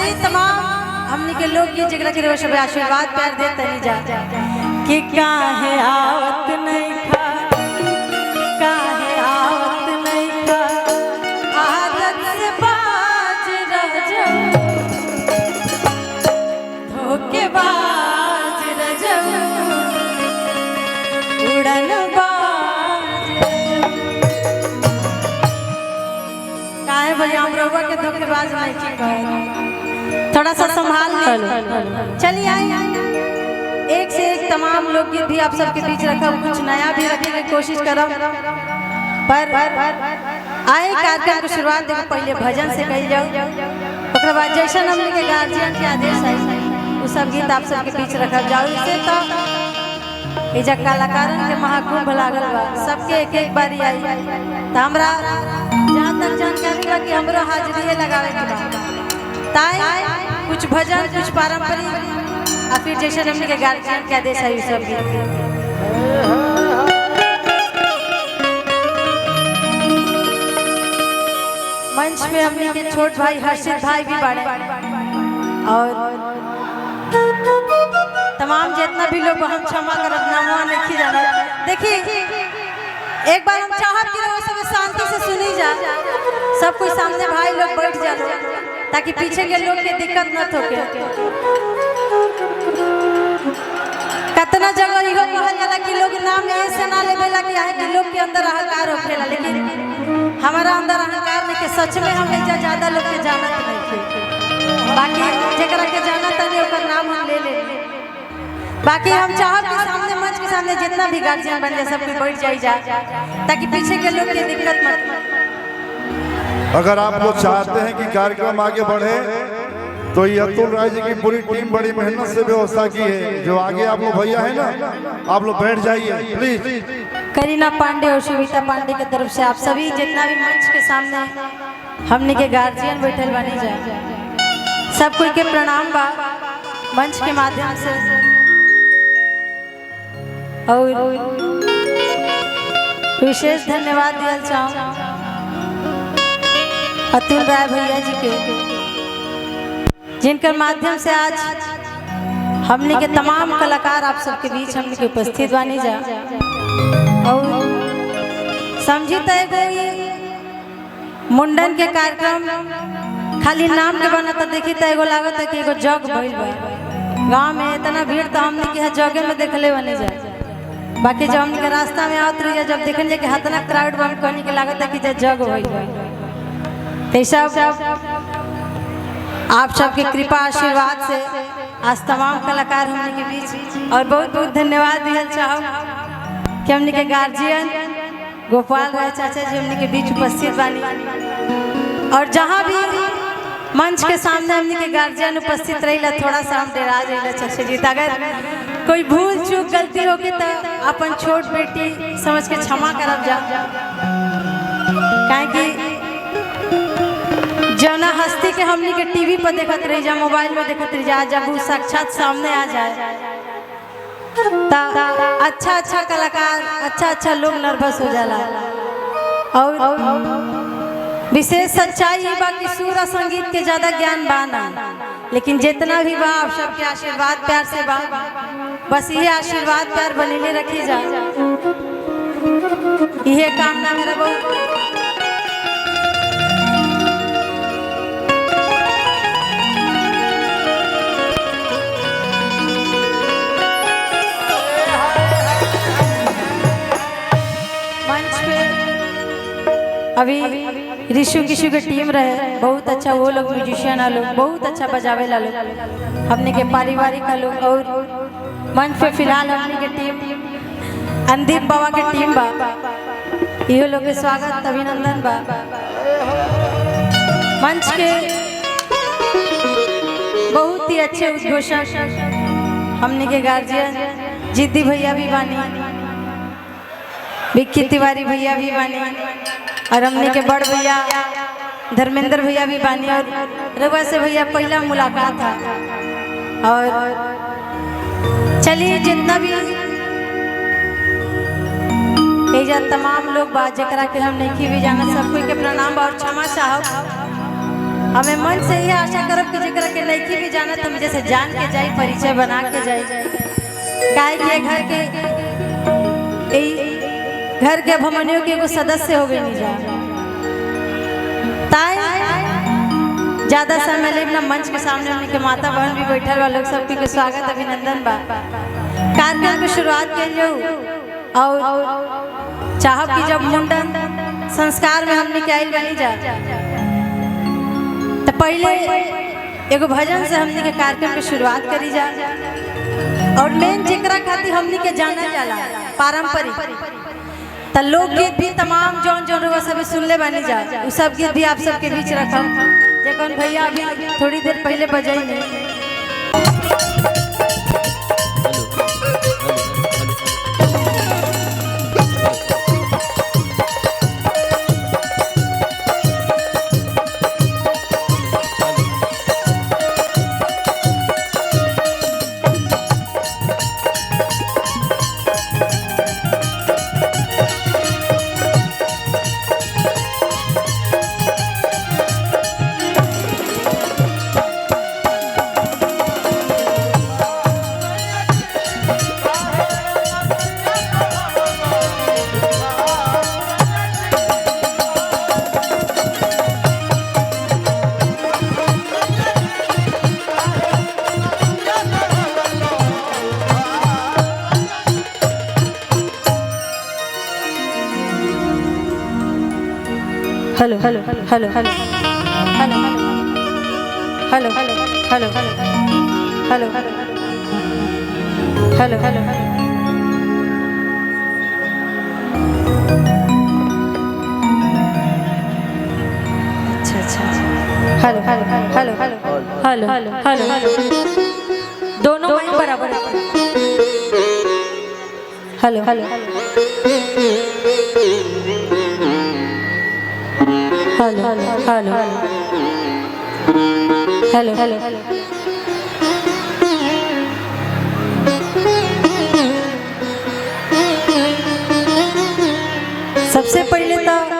ही तमाम हमने के लोग की जगह के सब आशीर्वाद प्यार देते नहीं जा कि काहे आवत नहीं खा काहे आवत नहीं खा आदत से बाज रह जाऊं धोखेबाज रह जाऊं उड़न बाज काहे भैया हम रउआ के धोखेबाज नहीं की थोड़ा सा संभाल लो। चलिए आइए एक से एक तमाम लोग भी आप सबके बीच रखा कुछ नया भी रखने की कोशिश करो पर आए कार्यक्रम की शुरुआत देखो पहले भजन से कही जाओ उसके बाद जैसा हमने के गार्जियन के आदेश है वो सब गीत आप सबके बीच रखा जाओ। इसे तो ये जब कलाकारन के महाकुंभ लागल बा सबके एक एक बारी आई तो हमरा जहाँ तक जानकारी बा कि हमरो हाजिरी लगावे के बा ताई कुछ भजन कुछ पारंपरिक और फिर जैसे हमने के गार्जियन के आदेश है सब मंच पे हमने के छोट भाई हर्षित भाई भी बाड़े और तमाम जितना भी लोग हम क्षमा करब नामवा नहीं जाना। देखिए एक बार हम चाहत कि वो सब शांति से सुनी जा सब कोई सामने भाई लोग बैठ जाओ ताकि पीछे के लोग के दिक्कत न होके। कितना जगह इहो कहल जाला कि लोग नाम ऐसे ना लेवेला कि आए के लोग के अंदर अहंकार होखेला लेकिन हमारा अंदर अहंकार नहीं के सच में हम इजा ज्यादा लोग के जानत नहीं के बाकी जेकरा के जानत नहीं ओकर नाम हम ले ले बाकी हम चाहब कि सामने मंच के सामने जितना भी गार्जियन बन जाए सब कोई बैठ जाई जा ताकि पीछे के लोग के दिक्कत मत। अगर आप लोग चाहते हैं कि कार्यक्रम आगे बढ़े तो ये अतुल राय जी की पूरी टीम बड़ी मेहनत से व्यवस्था की है। जो आगे आप लोग भैया है ना आप लोग बैठ जाइए प्लीज। करीना पांडे और शिविता पांडे की तरफ से आप सभी जितना भी मंच के सामने हमने के गार्जियन बैठल बनी जाए सब कोई के प्रणाम बा मंच के माध्यम से और विशेष धन्यवाद दिया चाहूँ अतुल राय भैया जी के जिनके माध्यम से आज हमने के तमाम कलाकार आप सबके बीच हमने के उपस्थित बनी जा और समझी तय मुंडन के कार्यक्रम खाली नाम के बना तो देखी तो लागत है कि एगो जग भइल बा गाँव में इतना भीड़ तो हमने के जगह में देखले बने जाए बाकी जब हमने के रास्ता में आवत रही जब देखने कि हतना क्राउड बन कहने के लागत है कि जग भइल बा तो सब आप सबके कृपा आशीर्वाद से आज तमाम कलाकार हमने के बीच और बहुत बहुत धन्यवाद दिया चाहो कि हमने के गार्जियन गोपाल राय चाचा जी हमने के बीच उपस्थित बानी और जहाँ भी मंच के सामने हमने के गार्जियन उपस्थित रही थोड़ा सा हम डरा जाइला चाचा जी अगर कोई भूल चूक गलती होगी तो अपन छोट बेटी समझ के क्षमा करब जा कि जौना हस्ती के हमनी के टीवी पर देखत रही जा मोबाइल में देखत रही जा जब वो साक्षात सामने आ जाए तो अच्छा कलाकार अच्छा लोग नर्वस हो जाला और विशेष सच्चाई ये बा कि सुर और संगीत के ज्यादा ज्ञान बाना लेकिन जितना भी बा आप सबके आशीर्वाद प्यार से बा बस ये आशीर्वाद प्यार बनेले रखी जा यह कामना मेरा बहुत अभी ऋषु किशु की टीम रहे बहुत अच्छा वो लोग म्यूजिशियन लोग बहुत अच्छा बजावे ला लोग हमने के पारिवारिक लोग और मंच पे फिलहाल हमने के टीम अंदीप बाबा के टीम बा ये लोग के स्वागत अभिनंदन बा मंच के बहुत ही अच्छे उद्घोषक हमने के गार्जियन जिद्दी भैया भी बानी विक्की तिवारी भैया भी बानी और हमने के बड़ भैया धर्मेंद्र भैया भी बानी और रघुआ से भैया पहला मुलाकात था और चलिए जितना भी एजा तमाम लोग बात जरा के हम नहीं भी जाना सब कोई के प्रणाम और क्षमा चाहब हमें मन से ये आशा करब कि जरा के लड़की भी जाना तुम जैसे जान के जाई, परिचय बना के जाई, काहे कि घर के भमनियों के एगो सदस्य हो गई जा ताई ज्यादा समय ले ना मंच के सामने उनके माता बहन भी बैठल बा, लोग सबके के स्वागत अभिनंदन बा। कार्यक्रम की शुरुआत कर लो और चाहब कि जब मुंडन संस्कार में हमने के आइल बनी जा तो पहले एगो भजन से हमने के कार्यक्रम की शुरुआत करी जा। और मेन जेकरा खातिर हमने के जाना जाला पारंपरिक त लोकगीत भी तमाम जौन जौन रउआ सब सुनले बानी जा, उ सब गीत भी आप सबके बीच रखम जखन भैया अभी थोड़ी देर पहले बजाई ने। Hello hello hello hello hello hello hello hello hello hello hello अच्छा अच्छा hello hello hello hello hello hello hello दोनों माइक बराबर hello hello hello hello hello hello hello सबसे पहले तो